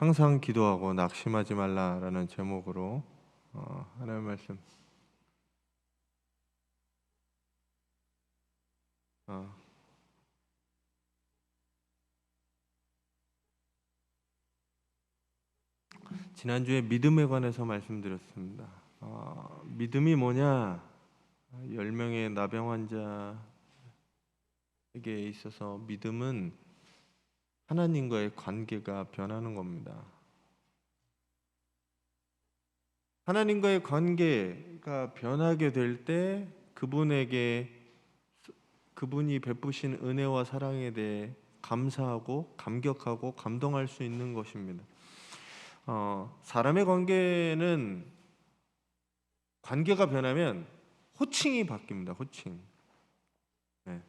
항상 기도하고 낙심하지 말라라는 제목으로 하나님의 말씀 지난주에 믿음에 관해서 말씀드렸습니다. 믿음이 뭐냐? 10명의 나병 환자에게 있어서 믿음은 하나님과의 관계가 변하는 겁니다. 하나님과의 관계가 변하게 될 때 그분이 베푸신 은혜와 사랑에 대해 감사하고 감격하고 감동할 수 있는 것입니다. 사람의 관계가 변하면 호칭이 바뀝니다. 호칭. 네.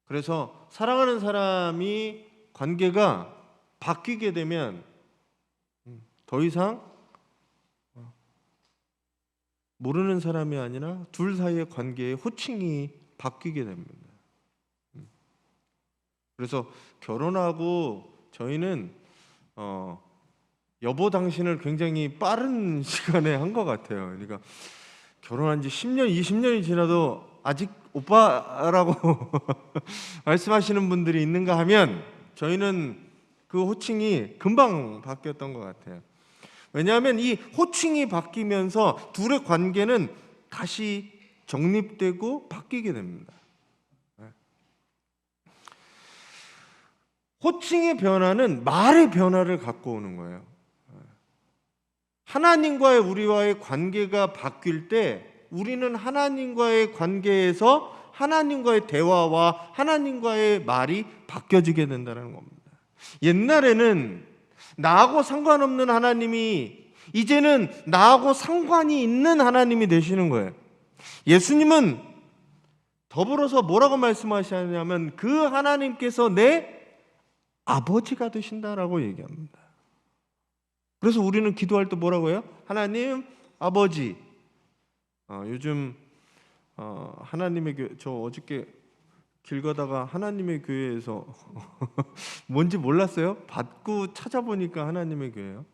그래서 사랑하는 사람이 관계가 바뀌게 되면 더 이상 모르는 사람이 아니라 둘 사이의 관계의 호칭이 바뀌게 됩니다. 그래서 결혼하고 저희는 여보 당신을 굉장히 빠른 시간에 한 것 같아요. 그러니까 결혼한 지 10년, 20년이 지나도 아직 오빠라고 말씀하시는 분들이 있는가 하면 저희는 그 호칭이 금방 바뀌었던 것 같아요. 왜냐하면 이 호칭이 바뀌면서 둘의 관계는 다시 정립되고 바뀌게 됩니다. 호칭의 변화는 말의 변화를 갖고 오는 거예요. 하나님과의 우리와의 관계가 바뀔 때 우리는 하나님과의 관계에서 하나님과의 대화와 하나님과의 말이 바뀌어지게 된다는 겁니다. 옛날에는 나하고 상관없는 하나님이 이제는 나하고 상관이 있는 하나님이 되시는 거예요. 예수님은 더불어서 뭐라고 말씀하시냐면 그 하나님께서 내 아버지가 되신다라고 얘기합니다. 그래서 우리는 기도할 때 뭐라고 해요? 하나님 아버지. 요즘 하나님의 교회, 저 어저께 길 가다가 하나님의 교회에서 뭔지 몰랐어요? 받고 찾아보니까 하나님의 교회예요.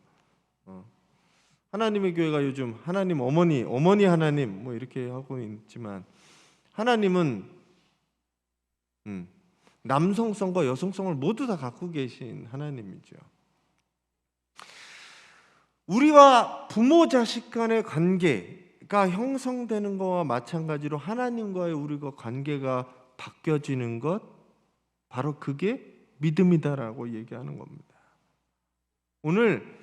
하나님의 교회가 요즘 하나님 어머니 하나님 뭐 이렇게 하고 있지만 하나님은 남성성과 여성성을 모두 다 갖고 계신 하나님이죠. 우리와 부모 자식 간의 관계가 형성되는 것과 마찬가지로 하나님과의 우리가 관계가 바뀌어지는 것, 바로 그게 믿음이다라고 얘기하는 겁니다. 오늘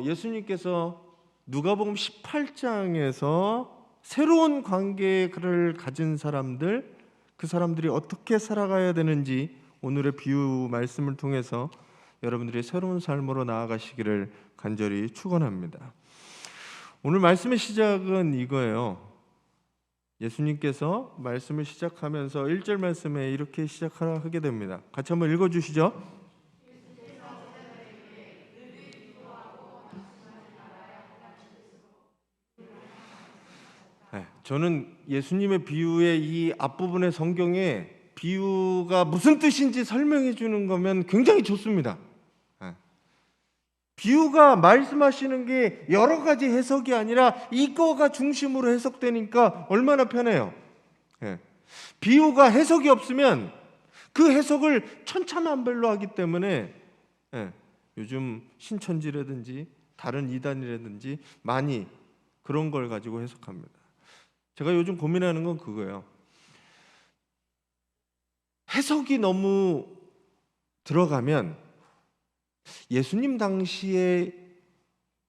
예수님께서 누가복음 18장에서 새로운 관계를 가진 사람들, 그 사람들이 어떻게 살아가야 되는지 오늘의 비유 말씀을 통해서 여러분들이 새로운 삶으로 나아가시기를 간절히 축원합니다. 오늘 말씀의 시작은 이거예요. 예수님께서 말씀을 시작하면서 1절 말씀에 이렇게 시작하게 됩니다. 같이 한번 읽어주시죠. 네, 저는 예수님의 비유의 이 앞부분의 성경에 비유가 무슨 뜻인지 설명해 주는 거면 굉장히 좋습니다. 비유가 말씀하시는 게 여러 가지 해석이 아니라 이거가 중심으로 해석되니까 얼마나 편해요. 비유가 해석이 없으면 그 해석을 천차만별로 하기 때문에 요즘 신천지라든지 다른 이단이라든지 많이 그런 걸 가지고 해석합니다. 제가 요즘 고민하는 건 그거예요. 해석이 너무 들어가면 예수님 당시에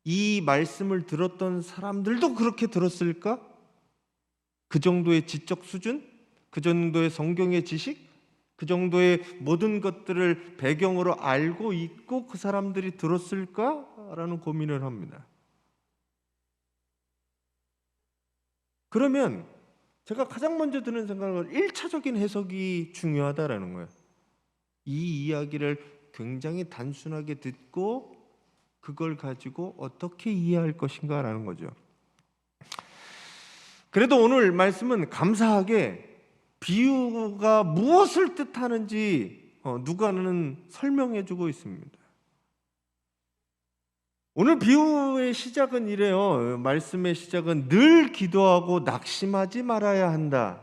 이 말씀을 들었던 사람들도 그렇게 들었을까? 그 정도의 지적 수준? 그 정도의 성경의 지식? 그 정도의 모든 것들을 배경으로 알고 있고 그 사람들이 들었을까라는 고민을 합니다. 그러면 제가 가장 먼저 드는 생각은 1차적인 해석이 중요하다라는 거예요. 이 이야기를 굉장히 단순하게 듣고 그걸 가지고 어떻게 이해할 것인가라는 거죠. 그래도 오늘 말씀은 감사하게 비유가 무엇을 뜻하는지 누가는 설명해 주고 있습니다. 오늘 비유의 시작은 이래요. 말씀의 시작은 늘 기도하고 낙심하지 말아야 한다.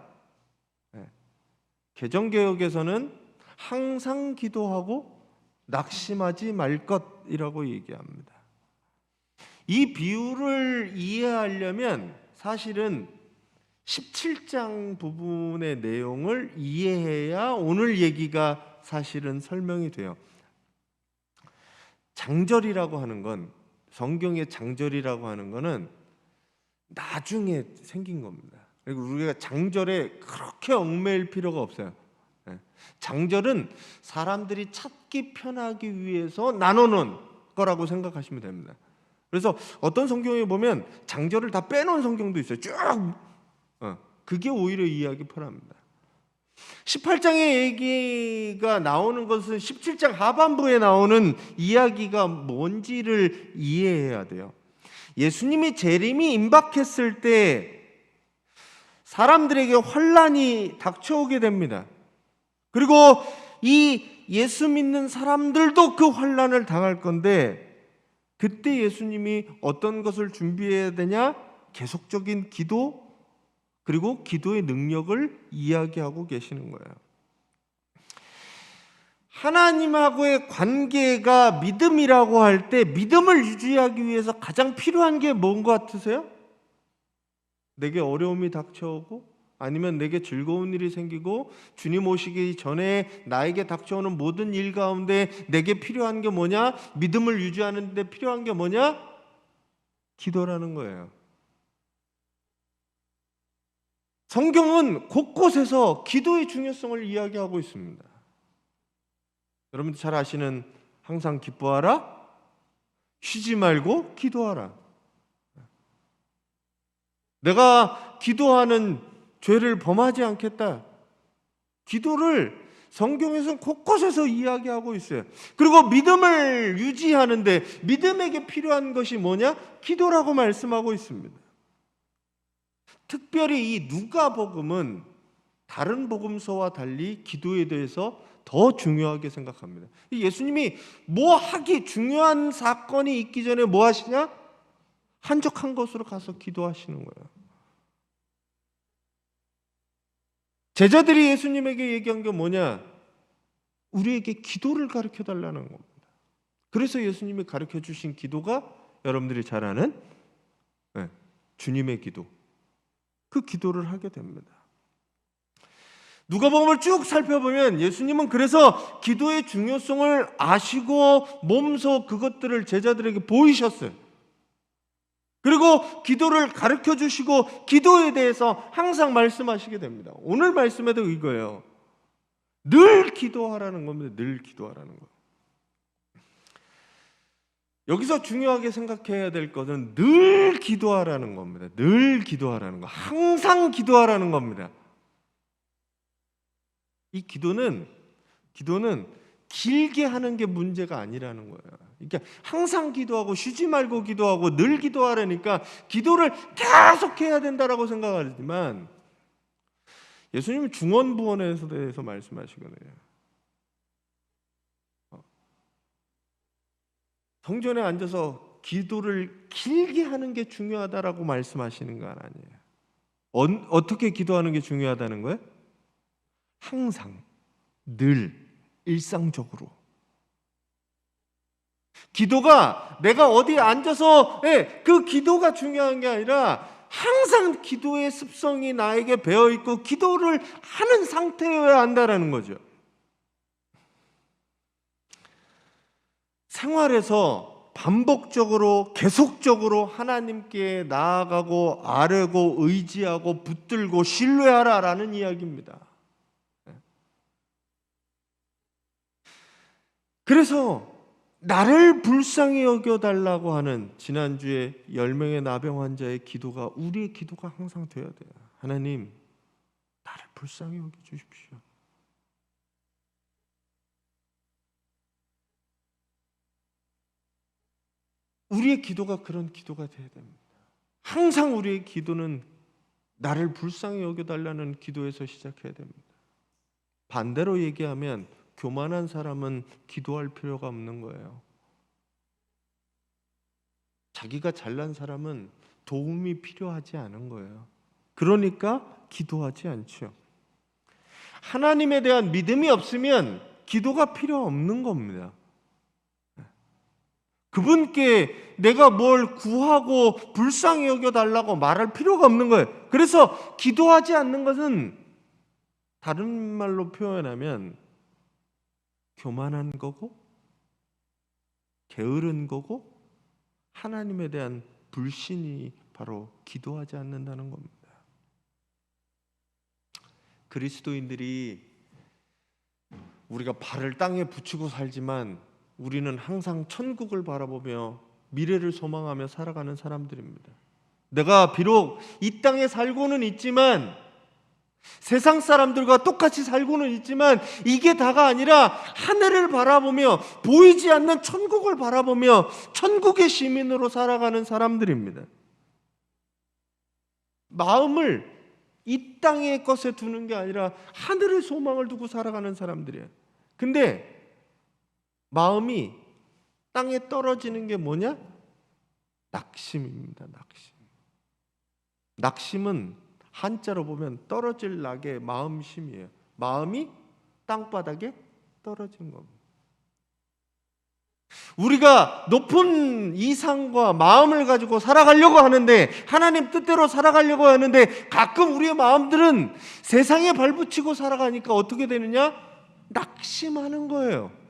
개정개혁에서는 항상 기도하고 낙심하지 말 것이라고 얘기합니다. 이 비유를 이해하려면 사실은 17장 부분의 내용을 이해해야 오늘 얘기가 사실은 설명이 돼요. 장절이라고 하는 건, 성경의 장절이라고 하는 거는 나중에 생긴 겁니다. 그리고 우리가 장절에 그렇게 얽매일 필요가 없어요. 장절은 사람들이 찾기 편하기 위해서 나눠놓은 거라고 생각하시면 됩니다. 그래서 어떤 성경에 보면 장절을 다 빼놓은 성경도 있어요. 쭉. 그게 오히려 이해하기 편합니다. 18장의 얘기가 나오는 것은 17장 하반부에 나오는 이야기가 뭔지를 이해해야 돼요. 예수님이 재림이 임박했을 때 사람들에게 환난이 닥쳐오게 됩니다. 그리고 이 예수 믿는 사람들도 그 환난을 당할 건데, 그때 예수님이 어떤 것을 준비해야 되냐? 계속적인 기도, 그리고 기도의 능력을 이야기하고 계시는 거예요. 하나님하고의 관계가 믿음이라고 할 때 믿음을 유지하기 위해서 가장 필요한 게 뭔 것 같으세요? 내게 어려움이 닥쳐오고, 아니면 내게 즐거운 일이 생기고, 주님 오시기 전에 나에게 닥쳐오는 모든 일 가운데 내게 필요한 게 뭐냐? 믿음을 유지하는 데 필요한 게 뭐냐? 기도라는 거예요. 성경은 곳곳에서 기도의 중요성을 이야기하고 있습니다. 여러분들 잘 아시는 항상 기뻐하라, 쉬지 말고 기도하라. 내가 기도하는 죄를 범하지 않겠다. 기도를 성경에서는 곳곳에서 이야기하고 있어요. 그리고 믿음을 유지하는데 믿음에게 필요한 것이 뭐냐? 기도라고 말씀하고 있습니다. 특별히 이 누가복음은 다른 복음서와 달리 기도에 대해서 더 중요하게 생각합니다. 예수님이 뭐 하기, 중요한 사건이 있기 전에 뭐 하시냐? 한적한 곳으로 가서 기도하시는 거예요. 제자들이 예수님에게 얘기한 게 뭐냐? 우리에게 기도를 가르쳐 달라는 겁니다. 그래서 예수님이 가르쳐 주신 기도가 여러분들이 잘 아는 주님의 기도. 그 기도를 하게 됩니다. 누가복음을 쭉 살펴보면 예수님은 그래서 기도의 중요성을 아시고 몸소 그것들을 제자들에게 보이셨어요. 그리고 기도를 가르쳐 주시고 기도에 대해서 항상 말씀하시게 됩니다. 오늘 말씀에도 이거예요. 늘 기도하라는 겁니다. 늘 기도하라는 거. 여기서 중요하게 생각해야 될 것은 늘 기도하라는 겁니다. 늘 기도하라는 거. 항상 기도하라는 겁니다. 이 기도는 길게 하는 게 문제가 아니라는 거예요. 그러니까 항상 기도하고 쉬지 말고 기도하고 늘 기도하라니까 기도를 계속 해야 된다라고 생각하지만 예수님은 중언부언에 대해서 말씀하시거든요. 성전에 앉아서 기도를 길게 하는 게 중요하다라고 말씀하시는 건 아니에요. 어떻게 기도하는 게 중요하다는 거예요? 항상, 늘, 일상적으로. 기도가 내가 어디에 앉아서 그 기도가 중요한 게 아니라 항상 기도의 습성이 나에게 배어있고 기도를 하는 상태여야 한다는 거죠. 생활에서 반복적으로 계속적으로 하나님께 나아가고 아뢰고 의지하고 붙들고 신뢰하라라는 이야기입니다. 그래서 나를 불쌍히 여겨달라고 하는 지난주에 10명의 나병 환자의 기도가 우리의 기도가 항상 되어야 돼요. 하나님, 나를 불쌍히 여겨주십시오. 우리의 기도가 그런 기도가 되어야 됩니다. 항상 우리의 기도는 나를 불쌍히 여겨달라는 기도에서 시작해야 됩니다. 반대로 얘기하면 교만한 사람은 기도할 필요가 없는 거예요. 자기가 잘난 사람은 도움이 필요하지 않은 거예요. 그러니까 기도하지 않죠. 하나님에 대한 믿음이 없으면 기도가 필요 없는 겁니다. 그분께 내가 뭘 구하고 불쌍히 여겨달라고 말할 필요가 없는 거예요. 그래서 기도하지 않는 것은 다른 말로 표현하면 교만한 거고 게으른 거고 하나님에 대한 불신이 바로 기도하지 않는다는 겁니다. 그리스도인들이 우리가 발을 땅에 붙이고 살지만 우리는 항상 천국을 바라보며 미래를 소망하며 살아가는 사람들입니다. 내가 비록 이 땅에 살고는 있지만 세상 사람들과 똑같이 살고는 있지만 이게 다가 아니라 하늘을 바라보며 보이지 않는 천국을 바라보며 천국의 시민으로 살아가는 사람들입니다. 마음을 이 땅의 것에 두는 게 아니라 하늘의 소망을 두고 살아가는 사람들이에요. 근데 마음이 땅에 떨어지는 게 뭐냐? 낙심입니다. 낙심. 낙심은 한자로 보면 떨어질 낙의 마음심이에요. 마음이 땅바닥에 떨어진 겁니다. 우리가 높은 이상과 마음을 가지고 살아가려고 하는데, 하나님 뜻대로 살아가려고 하는데 가끔 우리의 마음들은 세상에 발붙이고 살아가니까 어떻게 되느냐? 낙심하는 거예요.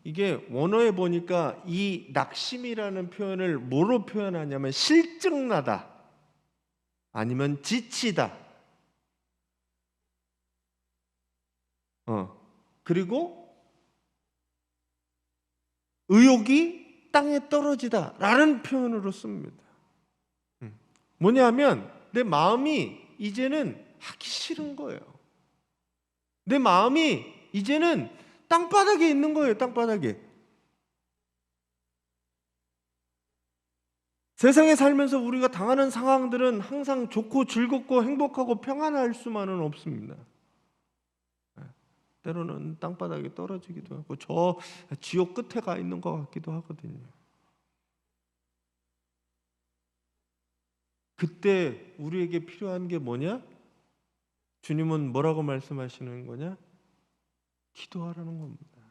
이게 원어에 보니까 이 낙심이라는 표현을 뭐로 표현하냐면 실증나다, 아니면 지치다, 그리고 의욕이 땅에 떨어지다 라는 표현으로 씁니다. 뭐냐면 내 마음이 이제는 하기 싫은 거예요. 내 마음이 이제는 땅바닥에 있는 거예요. 땅바닥에. 세상에 살면서 우리가 당하는 상황들은 항상 좋고 즐겁고 행복하고 평안할 수만은 없습니다. 때로는 땅바닥에 떨어지기도 하고 저 지옥 끝에 가 있는 것 같기도 하거든요. 그때 우리에게 필요한 게 뭐냐? 주님은 뭐라고 말씀하시는 거냐? 기도하라는 겁니다.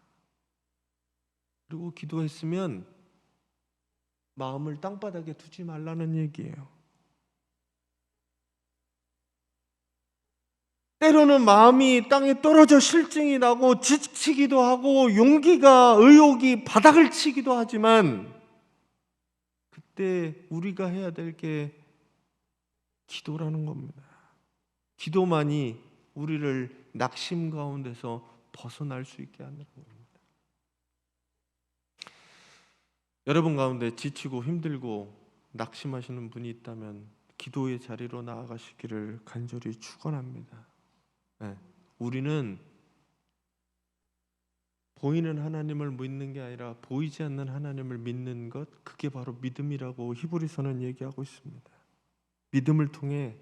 그리고 기도했으면 마음을 땅바닥에 두지 말라는 얘기예요. 때로는 마음이 땅에 떨어져 실증이 나고 지치기도 하고 용기가, 의욕이 바닥을 치기도 하지만 그때 우리가 해야 될 게 기도라는 겁니다. 기도만이 우리를 낙심 가운데서 벗어날 수 있게 하는 겁니다. 여러분 가운데 지치고 힘들고 낙심하시는 분이 있다면 기도의 자리로 나아가시기를 간절히 축원합니다. 우리는 보이는 하나님을 믿는 게 아니라 보이지 않는 하나님을 믿는 것, 그게 바로 믿음이라고 히브리서는 얘기하고 있습니다. 믿음을 통해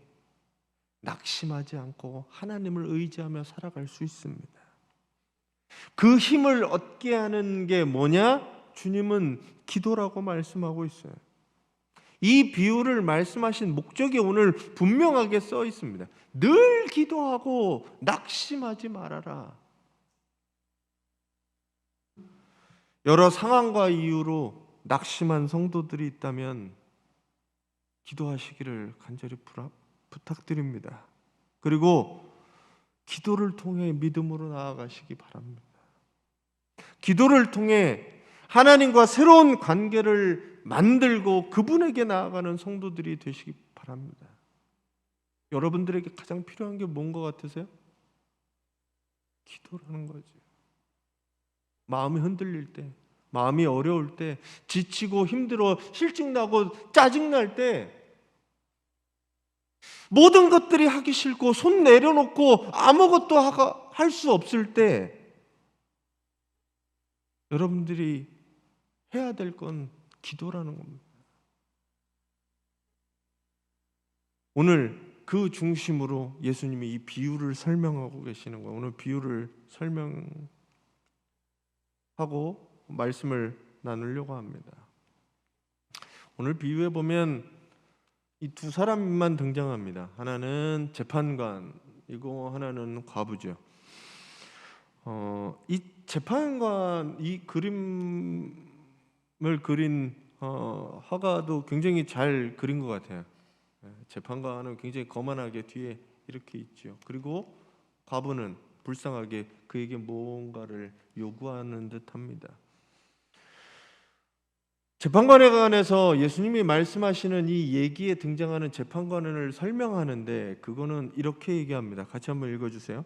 낙심하지 않고 하나님을 의지하며 살아갈 수 있습니다. 그 힘을 얻게 하는 게 뭐냐? 주님은 기도라고 말씀하고 있어요. 이 비유를 말씀하신 목적이 오늘 분명하게 써 있습니다. 늘 기도하고 낙심하지 말아라. 여러 상황과 이유로 낙심한 성도들이 있다면 기도하시기를 간절히 부탁드립니다. 그리고 기도를 통해 믿음으로 나아가시기 바랍니다. 기도를 통해 하나님과 새로운 관계를 만들고 그분에게 나아가는 성도들이 되시기 바랍니다. 여러분들에게 가장 필요한 게 뭔 것 같으세요? 기도라는 거죠. 마음이 흔들릴 때, 마음이 어려울 때, 지치고 힘들어 실증나고 짜증날 때, 모든 것들이 하기 싫고 손 내려놓고 아무것도 할 수 없을 때 여러분들이 해야 될 건 기도라는 겁니다. 오늘 그 중심으로 예수님이 이 비유를 설명하고 계시는 거예요. 오늘 비유를 설명하고 말씀을 나누려고 합니다. 오늘 비유에 보면 이 두 사람만 등장합니다. 하나는 재판관이고 하나는 과부죠. 이 재판관, 이 그림을 그린 화가도 굉장히 잘 그린 것 같아요. 재판관은 굉장히 거만하게 뒤에 이렇게 있죠. 그리고 과부는 불쌍하게 그에게 뭔가를 요구하는 듯합니다. 재판관에 관해서 예수님이 말씀하시는 이 얘기에 등장하는 재판관을 설명하는데 그거는 이렇게 얘기합니다. 같이 한번 읽어주세요.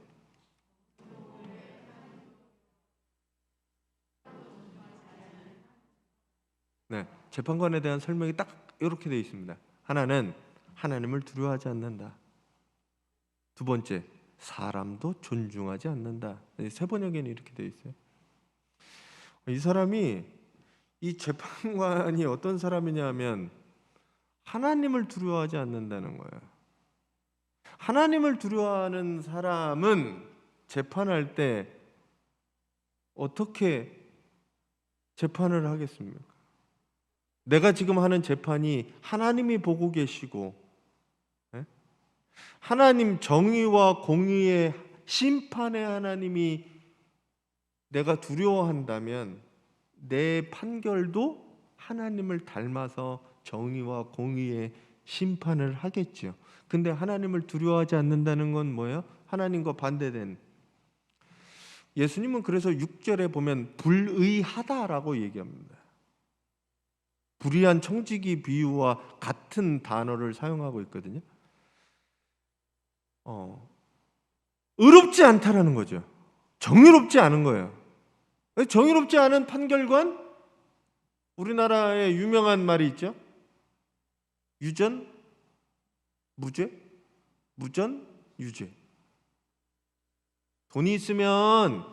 네, 재판관에 대한 설명이 딱 이렇게 되어 있습니다. 하나는 하나님을 두려워하지 않는다. 두 번째, 사람도 존중하지 않는다. 세 번역에는 이렇게 되어 있어요. 이 사람이, 이 재판관이 어떤 사람이냐면 하나님을 두려워하지 않는다는 거예요. 하나님을 두려워하는 사람은 재판할 때 어떻게 재판을 하겠습니까? 내가 지금 하는 재판이 하나님이 보고 계시고 하나님 정의와 공의의 심판의 하나님이 내가 두려워한다면 내 판결도 하나님을 닮아서 정의와 공의의 심판을 하겠죠. 근데 하나님을 두려워하지 않는다는 건 뭐예요? 하나님과 반대된. 예수님은 그래서 6절에 보면 불의하다라고 얘기합니다. 불의한 청지기 비유와 같은 단어를 사용하고 있거든요. 의롭지 않다라는 거죠. 정의롭지 않은 거예요. 정의롭지 않은 판결관, 우리나라에 유명한 말이 있죠. 유전, 무죄, 무전, 유죄. 돈이 있으면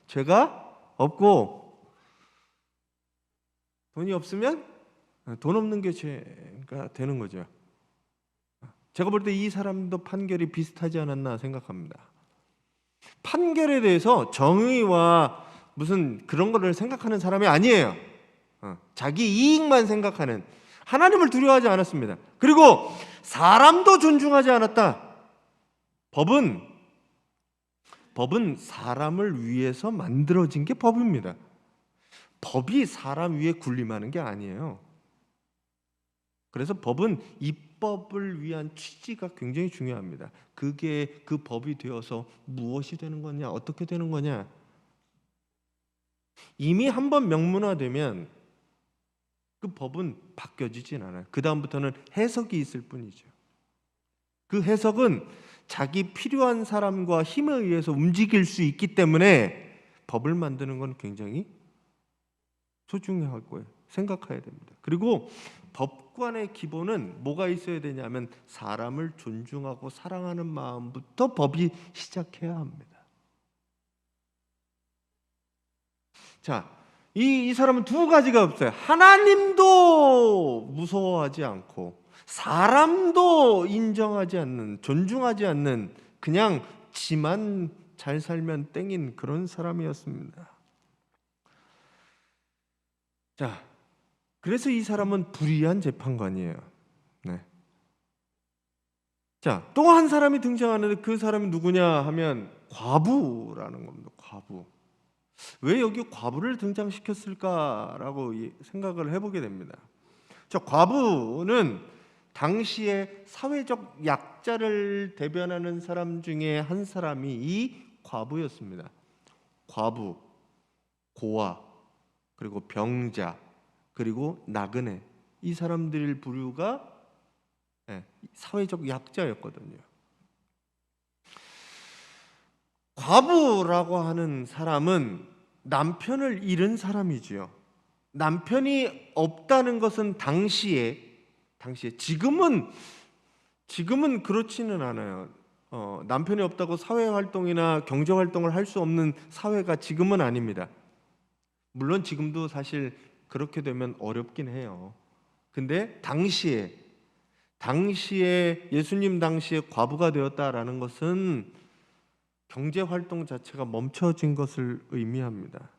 죄가 없고 돈이 없으면 돈 없는 게 죄가 되는 거죠. 제가 볼 때 이 사람도 판결이 비슷하지 않았나 생각합니다. 판결에 대해서 정의와 무슨 그런 거를 생각하는 사람이 아니에요. 자기 이익만 생각하는, 하나님을 두려워하지 않았습니다. 그리고 사람도 존중하지 않았다. 법은 사람을 위해서 만들어진 게 법입니다. 법이 사람 위에 군림하는 게 아니에요. 그래서 법은 입법을 위한 취지가 굉장히 중요합니다. 그게 그 법이 되어서 무엇이 되는 거냐, 어떻게 되는 거냐. 이미 한번 명문화되면 그 법은 바뀌어지진 않아요. 그 다음부터는 해석이 있을 뿐이죠. 그 해석은 자기 필요한 사람과 힘에 의해서 움직일 수 있기 때문에 법을 만드는 건 굉장히 소중할 거예요. 생각해야 됩니다. 그리고 법관의 기본은 뭐가 있어야 되냐면 사람을 존중하고 사랑하는 마음부터 법이 시작해야 합니다. 자, 이 사람은 두 가지가 없어요. 하나님도 무서워하지 않고 사람도 인정하지 않는, 존중하지 않는, 그냥 지만 잘 살면 땡인 그런 사람이었습니다. 자, 그래서 이 사람은 불의한 재판관이에요. 네. 자, 또 한 사람이 등장하는데 그 사람이 누구냐 하면 과부라는 겁니다. 과부. 왜 여기 과부를 등장시켰을까라고 생각을 해보게 됩니다. 자, 과부는 당시에 사회적 약자를 대변하는 사람 중에 한 사람이 이 과부였습니다. 과부, 고아, 그리고 병자, 그리고 나그네, 이 사람들 부류가 사회적 약자였거든요. 과부라고 하는 사람은 남편을 잃은 사람이지요. 남편이 없다는 것은 당시에 지금은 그렇지는 않아요. 남편이 없다고 사회 활동이나 경제 활동을 할 수 없는 사회가 지금은 아닙니다. 물론 지금도 사실 그렇게 되면 어렵긴 해요. 근데 당시에 예수님 당시에 과부가 되었다라는 것은 경제 활동 자체가 멈춰진 것을 의미합니다.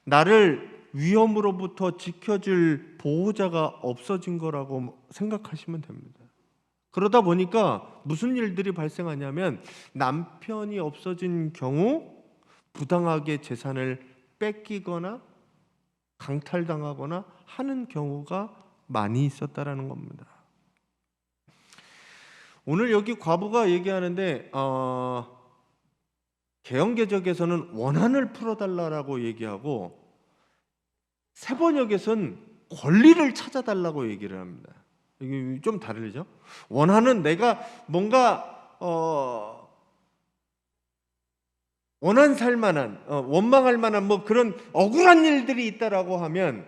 나를 위험으로부터 지켜줄 보호자가 없어진 거라고 생각하시면 됩니다. 그러다 보니까 무슨 일들이 발생하냐면 남편이 없어진 경우 부당하게 재산을 뺏기거나 강탈당하거나 하는 경우가 많이 있었다라는 겁니다. 오늘 여기 과부가 얘기하는데 개헌개적에서는 원한을 풀어달라고 얘기하고 세번역에서는 권리를 찾아달라고 얘기를 합니다. 이게 좀 다르죠? 원한은 내가 뭔가 원한 만한 원망할 만한 뭐 그런 억울한 일들이 있다라고 하면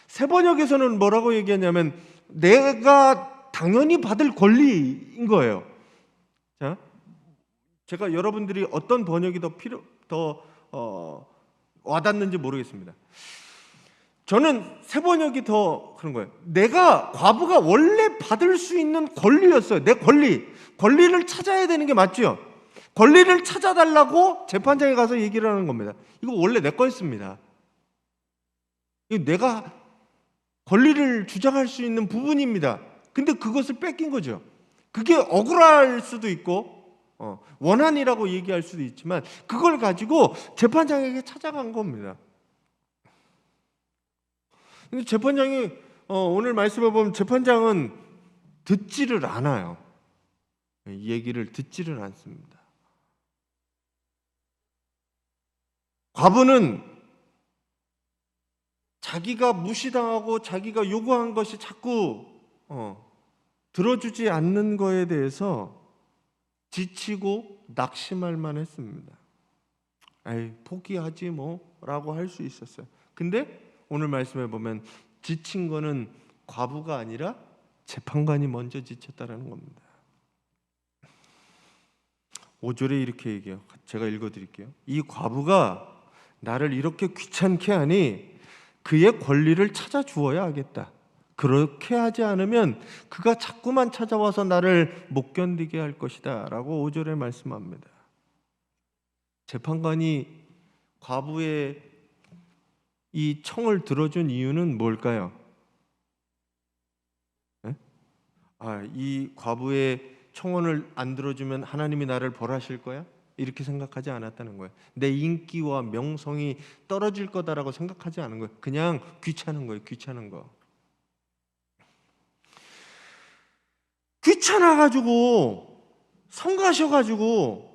세번역에서는 뭐라고 얘기하냐면 내가 당연히 받을 권리인 거예요. 자, 제가 여러분들이 어떤 번역이 더 와닿는지 모르겠습니다. 저는 세번역이 더 그런 거예요. 내가 과부가 원래 받을 수 있는 권리였어요. 내 권리를 찾아야 되는 게 맞죠. 권리를 찾아달라고 재판장에 가서 얘기를 하는 겁니다. 이거 원래 내 거였습니다. 내가 권리를 주장할 수 있는 부분입니다. 근데 그것을 뺏긴 거죠. 그게 억울할 수도 있고 원한이라고 얘기할 수도 있지만 그걸 가지고 재판장에게 찾아간 겁니다. 근데 재판장이 오늘 말씀을 보면 재판장은 듣지를 않아요. 이 얘기를 듣지를 않습니다. 과부는 자기가 무시당하고 자기가 요구한 것이 자꾸 들어주지 않는 거에 대해서 지치고 낙심할 만했습니다. 에이, 포기하지 뭐라고 할 수 있었어요. 근데 오늘 말씀에 보면 지친 거는 과부가 아니라 재판관이 먼저 지쳤다라는 겁니다. 5절에 이렇게 얘기해요. 제가 읽어드릴게요. 이 과부가 나를 이렇게 귀찮게 하니 그의 권리를 찾아주어야 하겠다. 그렇게 하지 않으면 그가 자꾸만 찾아와서 나를 못 견디게 할 것이다 라고 5절에 말씀합니다. 재판관이 과부의 이 청을 들어준 이유는 뭘까요? 네? 이 과부의 청원을 안 들어주면 하나님이 나를 벌하실 거야? 이렇게 생각하지 않았다는 거예요. 내 인기와 명성이 떨어질 거다라고 생각하지 않은 거예요. 그냥 귀찮은 거예요. 귀찮은 거. 귀찮아가지고 성가셔가지고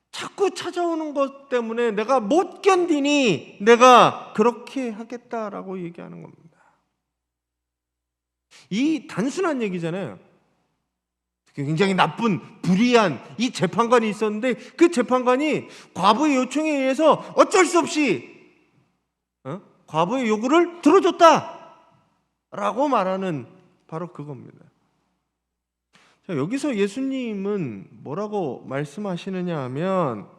자꾸 찾아오는 것 때문에 내가 못 견디니 내가 그렇게 하겠다라고 얘기하는 겁니다. 이 단순한 얘기잖아요. 굉장히 나쁜 불의한 이 재판관이 있었는데 그 재판관이 과부의 요청에 의해서 어쩔 수 없이 과부의 요구를 들어줬다라고 말하는 바로 그겁니다. 자, 여기서 예수님은 뭐라고 말씀하시느냐 하면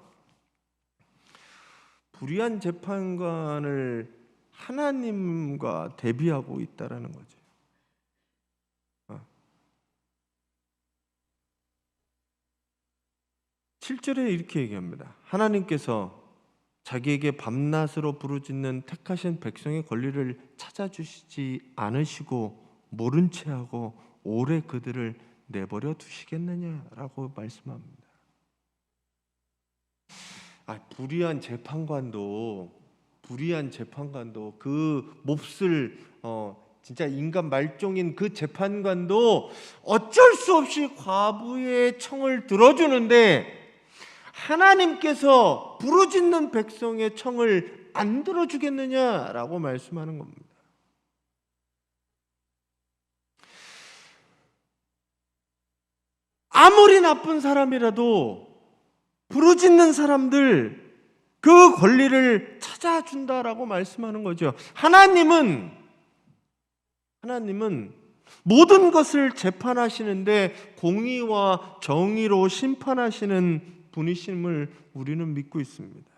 불의한 재판관을 하나님과 대비하고 있다라는 거죠. 7절에 이렇게 얘기합니다. 하나님께서 자기에게 밤낮으로 부르짖는 택하신 백성의 권리를 찾아주시지 않으시고 모른 채 하고 오래 그들을 내버려 두시겠느냐라고 말씀합니다. 불의한 재판관도 그 몹쓸 진짜 인간 말종인 그 재판관도 어쩔 수 없이 과부의 청을 들어주는데 하나님께서 부르짖는 백성의 청을 안 들어주겠느냐라고 말씀하는 겁니다. 아무리 나쁜 사람이라도 부르짖는 사람들 그 권리를 찾아준다라고 말씀하는 거죠. 하나님은 모든 것을 재판하시는데 공의와 정의로 심판하시는 분이심을 우리는 믿고 있습니다.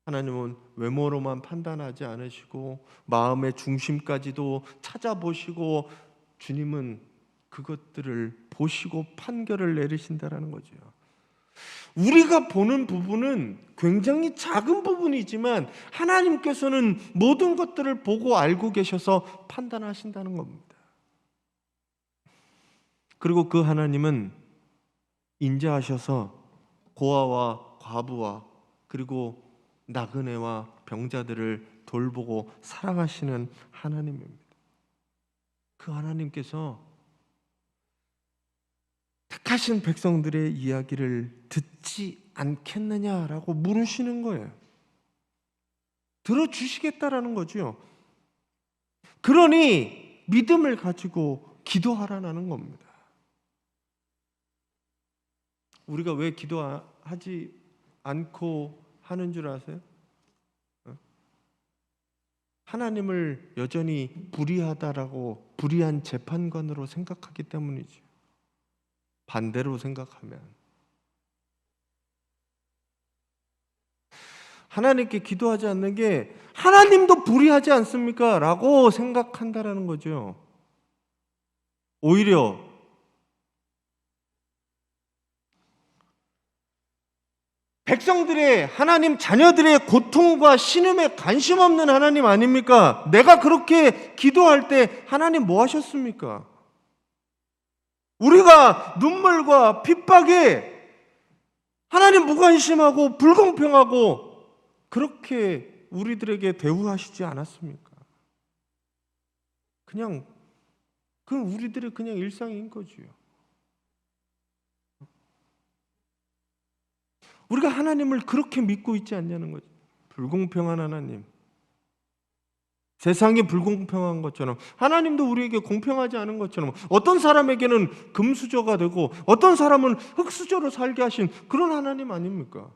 하나님은 외모로만 판단하지 않으시고 마음의 중심까지도 찾아보시고 주님은 그것들을 보시고 판결을 내리신다라는 거죠. 우리가 보는 부분은 굉장히 작은 부분이지만 하나님께서는 모든 것들을 보고 알고 계셔서 판단하신다는 겁니다. 그리고 그 하나님은 인자하셔서 고아와 과부와 그리고 나그네와 병자들을 돌보고 사랑하시는 하나님입니다. 그 하나님께서 택하신 백성들의 이야기를 듣지 않겠느냐라고 물으시는 거예요. 들어주시겠다라는 거죠. 그러니 믿음을 가지고 기도하라는 겁니다. 우리가 왜 기도하지 않고 하는 줄 아세요? 하나님을 여전히 불의하다라고 불의한 재판관으로 생각하기 때문이죠. 반대로 생각하면 하나님께 기도하지 않는 게 하나님도 불의하지 않습니까? 라고 생각한다라는 거죠. 오히려 백성들의 하나님 자녀들의 고통과 신음에 관심 없는 하나님 아닙니까? 내가 그렇게 기도할 때 하나님 뭐 하셨습니까? 우리가 눈물과 핍박에 하나님 무관심하고 불공평하고 그렇게 우리들에게 대우하시지 않았습니까? 그건 우리들의 그냥 일상인 거지요. 우리가 하나님을 그렇게 믿고 있지 않냐는 거죠. 불공평한 하나님. 세상이 불공평한 것처럼 하나님도 우리에게 공평하지 않은 것처럼 어떤 사람에게는 금수저가 되고 어떤 사람은 흙수저로 살게 하신 그런 하나님 아닙니까?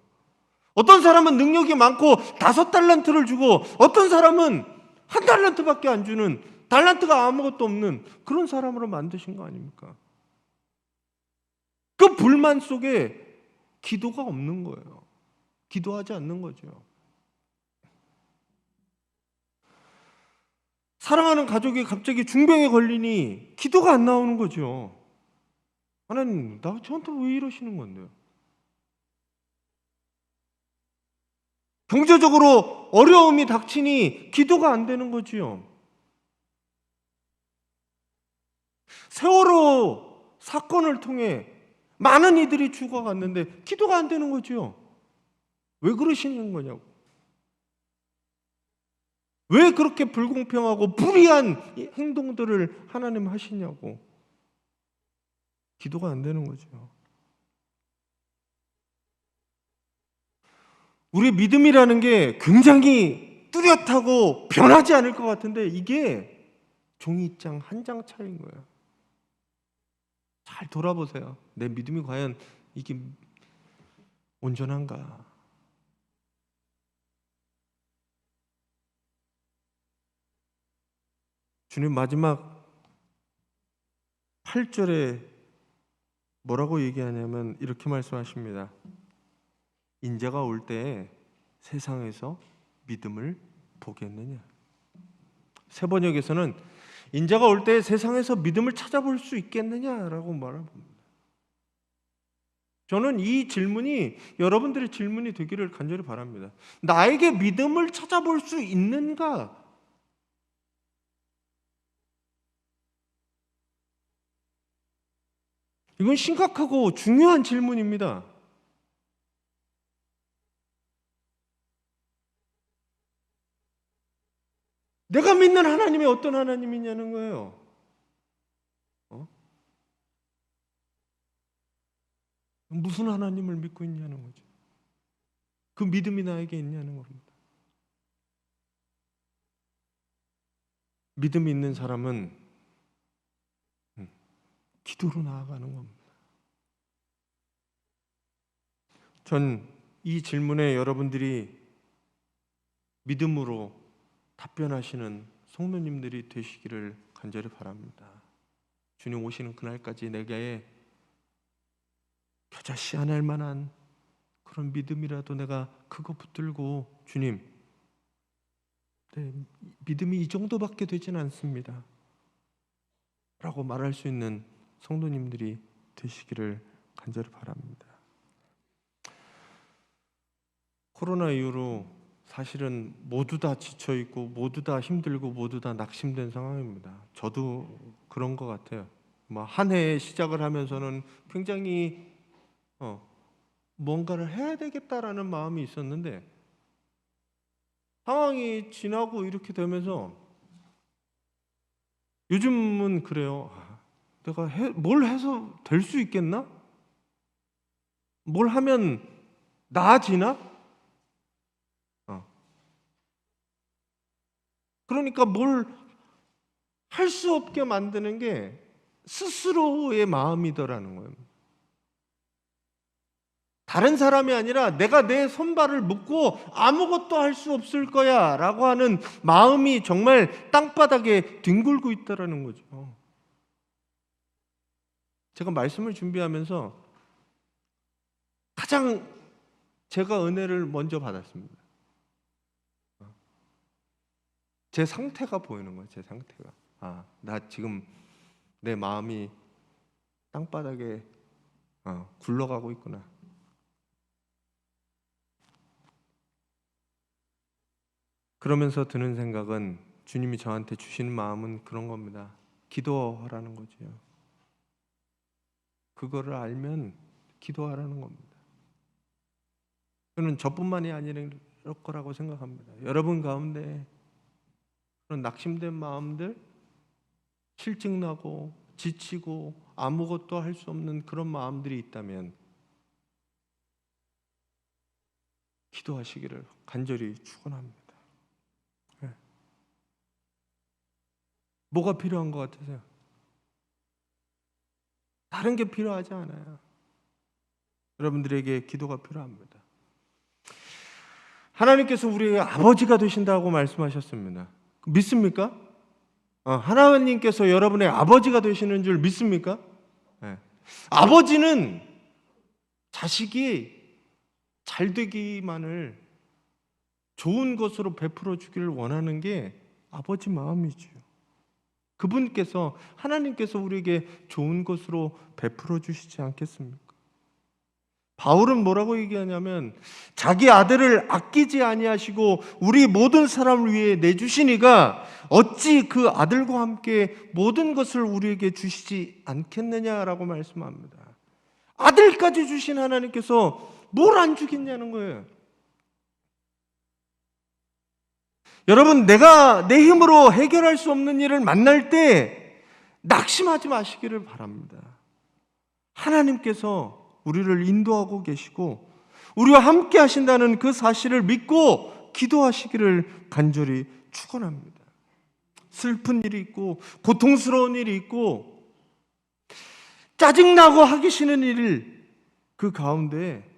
어떤 사람은 능력이 많고 5달란트를 주고 어떤 사람은 1달란트밖에 안 주는 달란트가 아무것도 없는 그런 사람으로 만드신 거 아닙니까? 그 불만 속에 기도가 없는 거예요. 기도하지 않는 거죠. 사랑하는 가족이 갑자기 중병에 걸리니 기도가 안 나오는 거죠. 하나님, 저한테 왜 이러시는 건데요? 경제적으로 어려움이 닥치니 기도가 안 되는 거지요. 세월호 사건을 통해 많은 이들이 죽어갔는데 기도가 안 되는 거죠. 왜 그러시는 거냐고. 왜 그렇게 불공평하고 불의한 행동들을 하나님 하시냐고. 기도가 안 되는 거죠. 우리 믿음이라는 게 굉장히 뚜렷하고 변하지 않을 것 같은데 이게 종이장 한 장 차이인 거예요. 잘 돌아보세요. 내 믿음이 과연 이게 온전한가? 주님 마지막 8절에 뭐라고 얘기하냐면 이렇게 말씀하십니다. 인자가 올 때 세상에서 믿음을 보겠느냐? 새 번역에서는 인자가 올 때 세상에서 믿음을 찾아볼 수 있겠느냐라고 말합니다. 저는 이 질문이 여러분들의 질문이 되기를 간절히 바랍니다. 나에게 믿음을 찾아볼 수 있는가? 이건 심각하고 중요한 질문입니다. 내가 믿는 하나님이 어떤 하나님이냐는 거예요. 무슨 하나님을 믿고 있냐는 거죠. 그 믿음이 나에게 있냐는 겁니다. 믿음이 있는 사람은 기도로 나아가는 겁니다. 전 이 질문에 여러분들이 믿음으로 답변하시는 성도님들이 되시기를 간절히 바랍니다. 주님 오시는 그날까지 내게 겨자씨 안 할 만한 그런 믿음이라도 내가 그거 붙들고 주님, 네, 믿음이 이 정도밖에 되진 않습니다 라고 말할 수 있는 성도님들이 되시기를 간절히 바랍니다. 코로나 이후로 사실은 모두 다 지쳐 있고 모두 다 힘들고 모두 다 낙심된 상황입니다. 저도 그런 것 같아요. 한 해 시작을 하면서는 굉장히 뭔가를 해야 되겠다라는 마음이 있었는데 상황이 지나고 이렇게 되면서 요즘은 그래요. 내가 뭘 해서 될 수 있겠나? 뭘 하면 나아지나? 그러니까 뭘 할 수 없게 만드는 게 스스로의 마음이더라는 거예요. 다른 사람이 아니라 내가 내 손발을 묶고 아무것도 할 수 없을 거야 라고 하는 마음이 정말 땅바닥에 뒹굴고 있다는 거죠. 제가 말씀을 준비하면서 가장 제가 은혜를 먼저 받았습니다. 제 상태가 보이는 거예요. 제 상태가. 나 지금 내 마음이 땅바닥에 굴러가고 있구나. 그러면서 드는 생각은 주님이 저한테 주시는 마음은 그런 겁니다. 기도하라는 거죠. 그거를 알면 기도하라는 겁니다. 저는 저뿐만이 아닐 거라고 생각합니다. 여러분 가운데 그런 낙심된 마음들, 실증나고 지치고 아무것도 할 수 없는 그런 마음들이 있다면 기도하시기를 간절히 축원합니다. 뭐가 필요한 것 같으세요? 다른 게 필요하지 않아요. 여러분들에게 기도가 필요합니다. 하나님께서 우리의 아버지가 되신다고 말씀하셨습니다. 믿습니까? 하나님께서 여러분의 아버지가 되시는 줄 믿습니까? 네. 아버지는 자식이 잘 되기만을 좋은 것으로 베풀어 주기를 원하는 게 아버지 마음이죠. 그분께서 하나님께서 우리에게 좋은 것으로 베풀어 주시지 않겠습니까? 바울은 뭐라고 얘기하냐면 자기 아들을 아끼지 아니하시고 우리 모든 사람을 위해 내주시니가 어찌 그 아들과 함께 모든 것을 우리에게 주시지 않겠느냐라고 말씀합니다. 아들까지 주신 하나님께서 뭘 안 주겠냐는 거예요. 여러분, 내가 내 힘으로 해결할 수 없는 일을 만날 때 낙심하지 마시기를 바랍니다. 하나님께서 우리를 인도하고 계시고 우리와 함께 하신다는 그 사실을 믿고 기도하시기를 간절히 축원합니다. 슬픈 일이 있고 고통스러운 일이 있고 짜증나고 하기 싫은 일, 그 가운데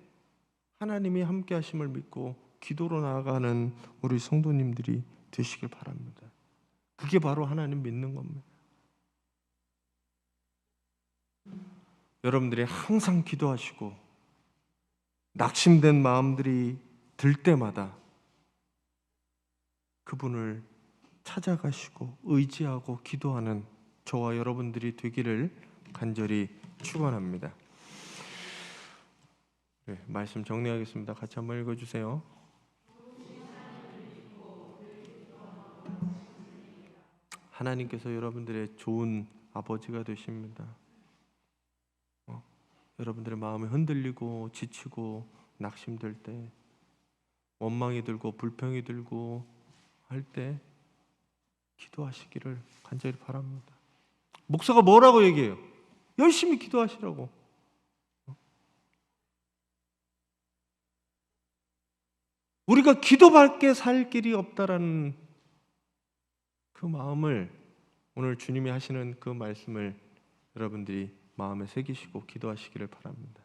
하나님이 함께 하심을 믿고 기도로 나아가는 우리 성도님들이 되시길 바랍니다. 그게 바로 하나님 믿는 겁니다. 여러분들이 항상 기도하시고 낙심된 마음들이 들 때마다 그분을 찾아가시고 의지하고 기도하는 저와 여러분들이 되기를 간절히 축원합니다. 네, 말씀 정리하겠습니다. 같이 한번 읽어주세요. 하나님께서 여러분들의 좋은 아버지가 되십니다. 여러분들의 마음이 흔들리고 지치고 낙심될 때, 원망이 들고 불평이 들고 할 때 기도하시기를 간절히 바랍니다. 목사가 뭐라고 얘기해요? 열심히 기도하시라고. 우리가 기도밖에 살 길이 없다라는 그 마음을, 오늘 주님이 하시는 그 말씀을 여러분들이 마음에 새기시고 기도하시기를 바랍니다.